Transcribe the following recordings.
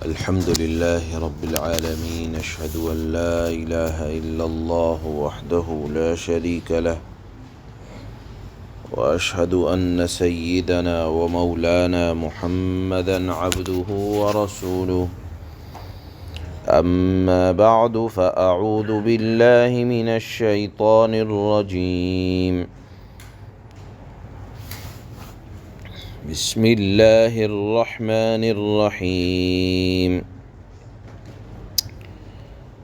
الحمد لله رب العالمين، أشهد أن لا إله إلا الله وحده لا شريك له، وأشهد أن سيدنا ومولانا محمدا عبده ورسوله. أما بعد، فأعوذ بالله من الشيطان الرجيم. بسم الله الرحمن الرحيم.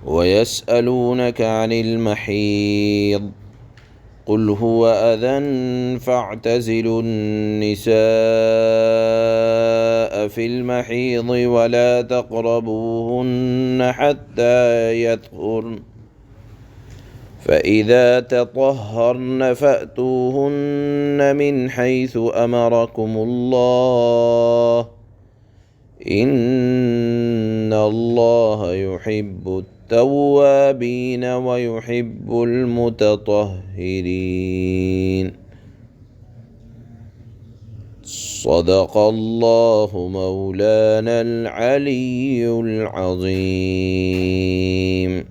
ويسألونك عن المحيض قل هو أذى فاعتزلوا النساء في المحيض ولا تقربوهن حتى يطهرن، فإذا تطهرن فأتوهن من حيث أمركم الله إن الله يحب التوابين ويحب المتطهرين. صدق الله مولانا العلي العظيم.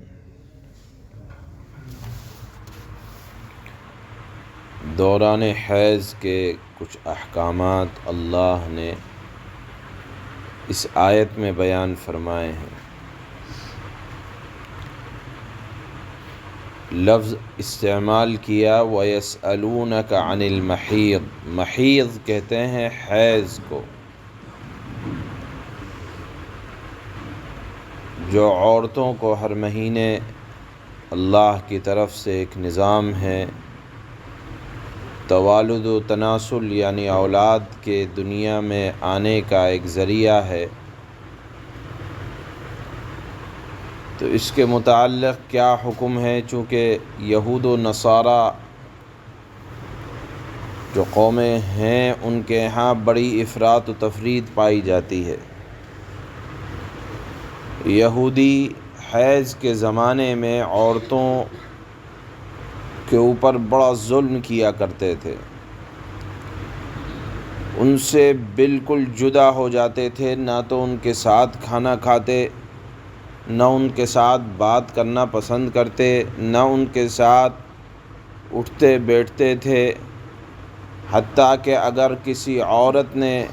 دوران حیض کے کچھ احکامات اللہ نے اس آیت میں بیان فرمائے ہیں۔ لفظ استعمال کیا وَيَسْأَلُونَكَ عَنِ الْمَحِيض، محیض کہتے ہیں حیض کو، جو عورتوں کو ہر مہینے اللہ کی طرف سے ایک نظام ہے، توالد و تناسل یعنی اولاد کے دنیا میں آنے کا ایک ذریعہ ہے۔ تو اس کے متعلق کیا حکم ہے؟ چونکہ یہود و نصارہ جو قومیں ہیں ان کے ہاں بڑی افراط و تفریط پائی جاتی ہے۔ یہودی حیض کے زمانے میں عورتوں کے اوپر بڑا ظلم کیا کرتے تھے، ان سے بالکل جدا ہو جاتے تھے، نہ تو ان کے ساتھ کھانا کھاتے، نہ ان کے ساتھ بات کرنا پسند کرتے، نہ ان کے ساتھ اٹھتے بیٹھتے تھے، حتیٰ کہ اگر کسی عورت نے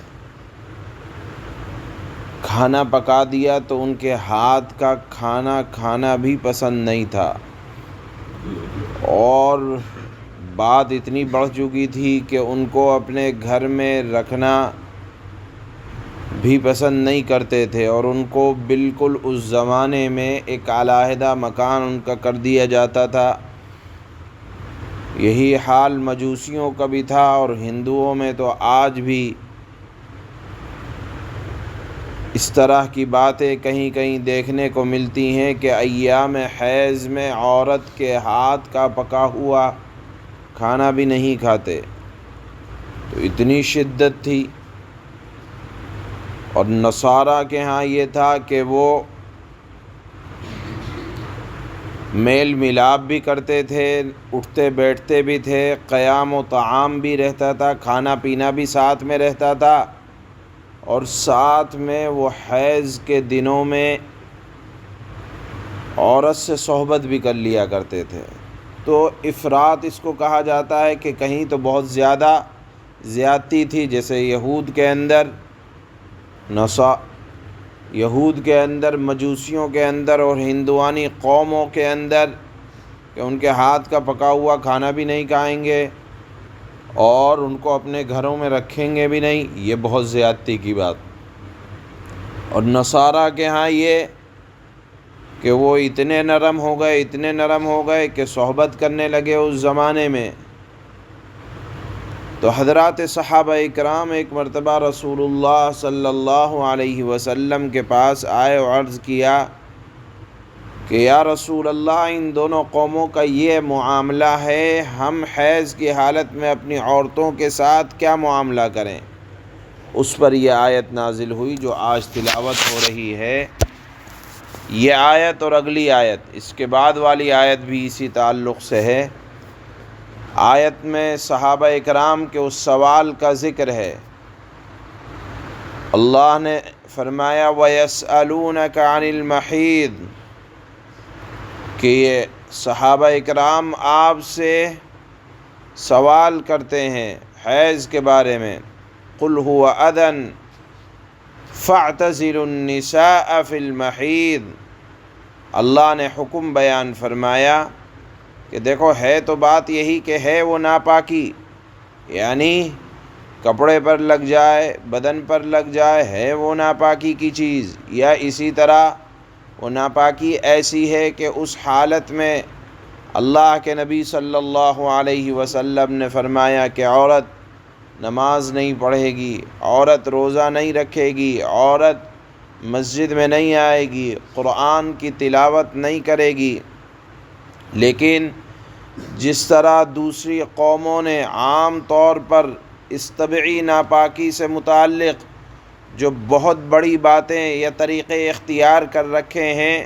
کھانا پکا دیا تو ان کے ہاتھ کا کھانا کھانا بھی پسند نہیں تھا، اور بات اتنی بڑھ چکی تھی کہ ان کو اپنے گھر میں رکھنا بھی پسند نہیں کرتے تھے، اور ان کو بالکل اس زمانے میں ایک علیحدہ مکان ان کا کر دیا جاتا تھا۔ یہی حال مجوسیوں کا بھی تھا، اور ہندوؤں میں تو آج بھی اس طرح کی باتیں کہیں کہیں دیکھنے کو ملتی ہیں کہ ایام حیض میں عورت کے ہاتھ کا پکا ہوا کھانا بھی نہیں کھاتے۔ تو اتنی شدت تھی۔ اور نصارہ کے ہاں یہ تھا کہ وہ میل ملاپ بھی کرتے تھے، اٹھتے بیٹھتے بھی تھے، قیام و طعام بھی رہتا تھا، کھانا پینا بھی ساتھ میں رہتا تھا، اور ساتھ میں وہ حیض کے دنوں میں عورت سے صحبت بھی کر لیا کرتے تھے۔ تو افراط اس کو کہا جاتا ہے کہ کہیں تو بہت زیادہ زیادتی تھی، جیسے یہود کے اندر مجوسیوں کے اندر اور ہندوانی قوموں کے اندر، کہ ان کے ہاتھ کا پکا ہوا کھانا بھی نہیں کھائیں گے اور ان کو اپنے گھروں میں رکھیں گے بھی نہیں، یہ بہت زیادتی کی بات۔ اور نصارہ کے ہاں یہ کہ وہ اتنے نرم ہو گئے کہ صحبت کرنے لگے اس زمانے میں۔ تو حضرات صحابہ اکرام ایک مرتبہ رسول اللہ صلی اللہ علیہ وسلم کے پاس آئے اور عرض کیا کہ یا رسول اللہ، ان دونوں قوموں کا یہ معاملہ ہے، ہم حیض کی حالت میں اپنی عورتوں کے ساتھ کیا معاملہ کریں؟ اس پر یہ آیت نازل ہوئی جو آج تلاوت ہو رہی ہے۔ یہ آیت اور اگلی آیت، اس کے بعد والی آیت بھی اسی تعلق سے ہے۔ آیت میں صحابہ اکرام کے اس سوال کا ذکر ہے۔ اللہ نے فرمایا وَيَسْأَلُونَكَ عَنِ الْمَحِيضِ کہ یہ صحابہ اکرام آپ سے سوال کرتے ہیں حیض کے بارے میں، قُلْ هُوَ أَذًى فَاعْتَزِلُوا النِّسَاءَ فِي الْمَحِيضِ۔ اللہ نے حکم بیان فرمایا کہ دیکھو ہے تو بات یہی کہ ہے وہ ناپاکی، یعنی کپڑے پر لگ جائے، بدن پر لگ جائے، ہے وہ ناپاکی کی چیز، یا اسی طرح وہ ناپاکی ایسی ہے کہ اس حالت میں اللہ کے نبی صلی اللہ علیہ وسلم نے فرمایا کہ عورت نماز نہیں پڑھے گی، عورت روزہ نہیں رکھے گی، عورت مسجد میں نہیں آئے گی، قرآن کی تلاوت نہیں کرے گی۔ لیکن جس طرح دوسری قوموں نے عام طور پر اس طبعی ناپاکی سے متعلق جو بہت بڑی باتیں یا طریقے اختیار کر رکھے ہیں،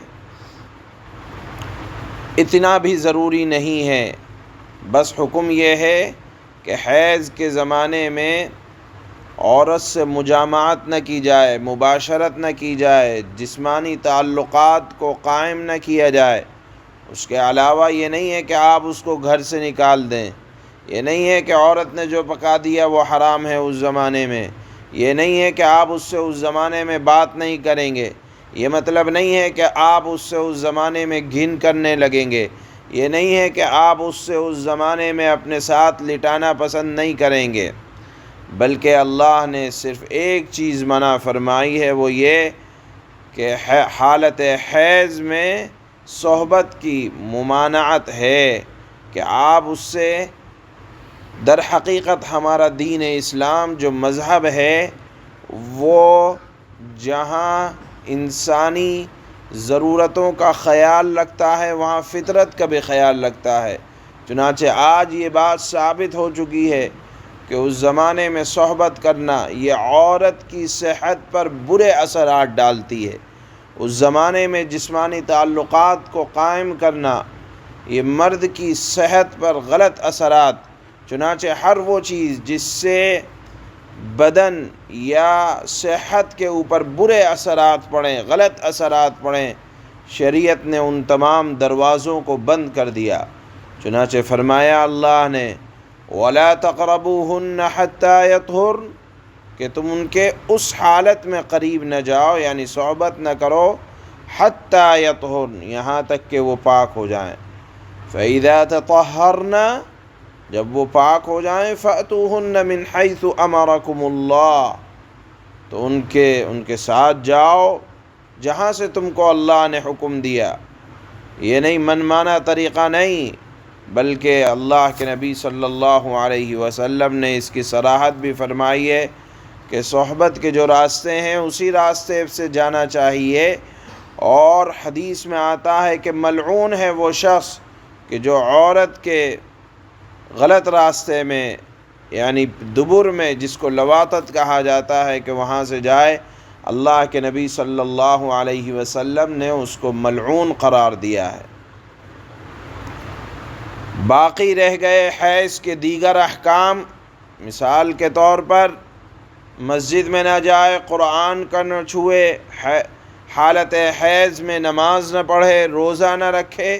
اتنا بھی ضروری نہیں ہے، بس حکم یہ ہے کہ حیض کے زمانے میں عورت سے مجامعت نہ کی جائے، مباشرت نہ کی جائے، جسمانی تعلقات کو قائم نہ کیا جائے۔ اس کے علاوہ یہ نہیں ہے کہ آپ اس کو گھر سے نکال دیں، یہ نہیں ہے کہ عورت نے جو پکا دیا وہ حرام ہے اس زمانے میں، یہ نہیں ہے کہ آپ اس سے اس زمانے میں بات نہیں کریں گے، یہ مطلب نہیں ہے کہ آپ اس سے اس زمانے میں گھن کرنے لگیں گے، یہ نہیں ہے کہ آپ اس سے اس زمانے میں اپنے ساتھ لٹانا پسند نہیں کریں گے، بلکہ اللہ نے صرف ایک چیز منع فرمائی ہے، وہ یہ کہ حالت حیض میں صحبت کی ممانعت ہے، کہ آپ اس سے در حقیقت ہمارا دین اسلام جو مذہب ہے وہ جہاں انسانی ضرورتوں کا خیال رکھتا ہے وہاں فطرت کا بھی خیال رکھتا ہے۔ چنانچہ آج یہ بات ثابت ہو چکی ہے کہ اس زمانے میں صحبت کرنا یہ عورت کی صحت پر برے اثرات ڈالتی ہے، اس زمانے میں جسمانی تعلقات کو قائم کرنا یہ مرد کی صحت پر غلط اثرات، چنانچہ ہر وہ چیز جس سے بدن یا صحت کے اوپر برے اثرات پڑیں، غلط اثرات پڑیں، شریعت نے ان تمام دروازوں کو بند کر دیا۔ چنانچہ فرمایا اللہ نے وَلَا تَقْرَبُوهُنَّ حَتَّى يَطْهُرْنَ کہ تم ان کے اس حالت میں قریب نہ جاؤ، یعنی صحبت نہ کرو، حَتَّى يَطْهُرْنَ یہاں تک کہ وہ پاک ہو جائیں۔ فَإِذَا تَطَهَّرْنَ جب وہ پاک ہو جائیں فَأْتُوهُنَّ مِنْ حَيْثُ أَمَرَكُمُ اللَّهُ تو ان کے ساتھ جاؤ جہاں سے تم کو اللہ نے حکم دیا، یہ نہیں من مانا طریقہ نہیں، بلکہ اللہ کے نبی صلی اللہ علیہ وسلم نے اس کی صراحت بھی فرمائی ہے کہ صحبت کے جو راستے ہیں اسی راستے سے جانا چاہیے، اور حدیث میں آتا ہے کہ ملعون ہے وہ شخص کہ جو عورت کے غلط راستے میں یعنی دبر میں، جس کو لواطت کہا جاتا ہے، کہ وہاں سے جائے، اللہ کے نبی صلی اللہ علیہ وسلم نے اس کو ملعون قرار دیا ہے۔ باقی رہ گئے حیض کے دیگر احکام، مثال کے طور پر مسجد میں نہ جائے، قرآن کا نہ چھوئے، حالت حیض میں نماز نہ پڑھے، روزہ نہ رکھے،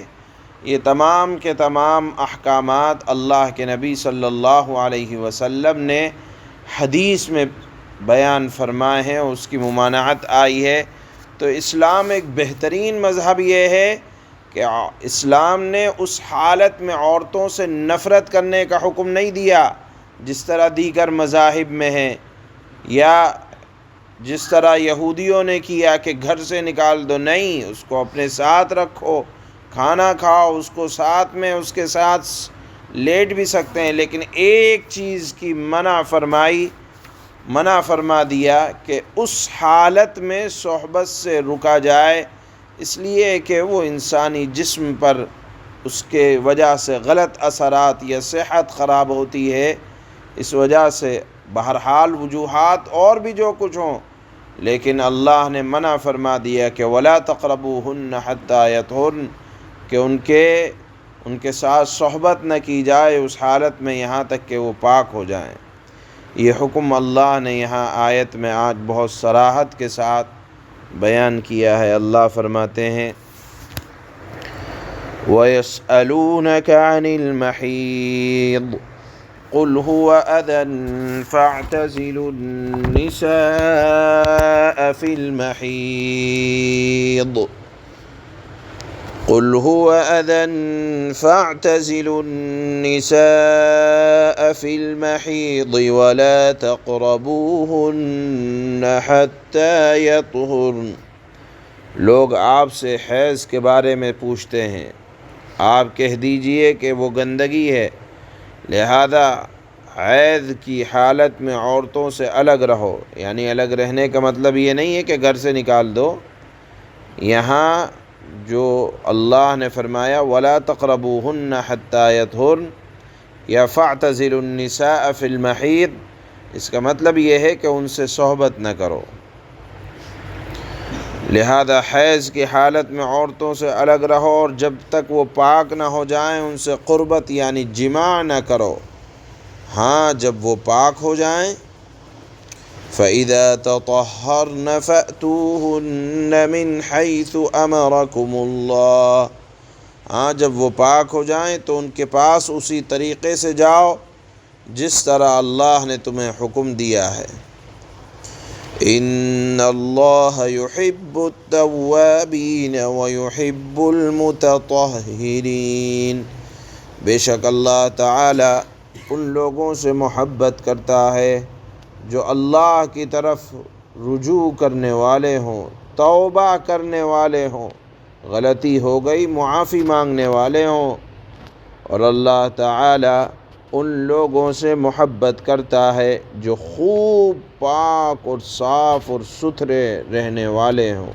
یہ تمام کے تمام احکامات اللہ کے نبی صلی اللہ علیہ وسلم نے حدیث میں بیان فرمائے ہیں، اس کی ممانعت آئی ہے۔ تو اسلام ایک بہترین مذہب یہ ہے کہ اسلام نے اس حالت میں عورتوں سے نفرت کرنے کا حکم نہیں دیا جس طرح دیگر مذاہب میں ہے، یا جس طرح یہودیوں نے کیا کہ گھر سے نکال دو، نہیں، اس کو اپنے ساتھ رکھو، کھانا کھاؤ اس کو ساتھ میں، اس کے ساتھ لیٹ بھی سکتے ہیں، لیکن ایک چیز کی منع فرما دیا کہ اس حالت میں صحبت سے رکا جائے، اس لیے کہ وہ انسانی جسم پر اس کے وجہ سے غلط اثرات یا صحت خراب ہوتی ہے، اس وجہ سے بہرحال وجوہات اور بھی جو کچھ ہوں، لیکن اللہ نے منع فرما دیا کہ وَلَا تَقْرَبُوهُنَّ حَتَّى يَطْهُرْنَ کہ ان کے ساتھ صحبت نہ کی جائے اس حالت میں یہاں تک کہ وہ پاک ہو جائیں۔ یہ حکم اللہ نے یہاں آیت میں آج بہت صراحت کے ساتھ بیان کیا ہے۔ اللہ فرماتے ہیں وَيَسْأَلُونَكَ عَنِ الْمَحِيضِ قُلْ هُوَ أَذًى فَاعْتَزِلُوا النِّسَاءَ فِي الْمَحِيضِ قُلْ هُوَ أَذًى فَاعْتَزِلُوا النِّسَاءَ فِي الْمَحِيضِ وَلَا تَقْرَبُوهُنَّ حَتَّى يَطْهُرْنَ۔ لوگ آپ سے حیض کے بارے میں پوچھتے ہیں، آپ کہہ دیجئے کہ وہ گندگی ہے، لہذا حیض کی حالت میں عورتوں سے الگ رہو۔ یعنی الگ رہنے کا مطلب یہ نہیں ہے کہ گھر سے نکال دو، یہاں جو اللہ نے فرمایا وَلَا تَقْرَبُوهُنَّ حَتَّى يَطْهُرْنَ یا فَاعْتَزِلُوا النِّسَاءَ فِي الْمَحِيضِ، اس کا مطلب یہ ہے کہ ان سے صحبت نہ کرو۔ لہذا حیض کی حالت میں عورتوں سے الگ رہو، اور جب تک وہ پاک نہ ہو جائیں ان سے قربت یعنی جماع نہ کرو۔ ہاں جب وہ پاک ہو جائیں فَإِذَا تَطَهَّرْنَ فَأْتُوهُنَّ مِنْ حَيْثُ أَمَرَكُمُ اللَّهُ، ہاں جب وہ پاک ہو جائیں تو ان کے پاس اسی طریقے سے جاؤ جس طرح اللہ نے تمہیں حکم دیا ہے۔ إِنَّ اللَّهَ يُحِبُّ التَّوَّابِينَ وَيُحِبُّ الْمُتَطَهِّرِينَ، بے شک اللہ تعالی ان لوگوں سے محبت کرتا ہے جو اللہ کی طرف رجوع کرنے والے ہوں، توبہ کرنے والے ہوں، غلطی ہو گئی معافی مانگنے والے ہوں، اور اللہ تعالی ان لوگوں سے محبت کرتا ہے جو خوب پاک اور صاف اور ستھرے رہنے والے ہوں۔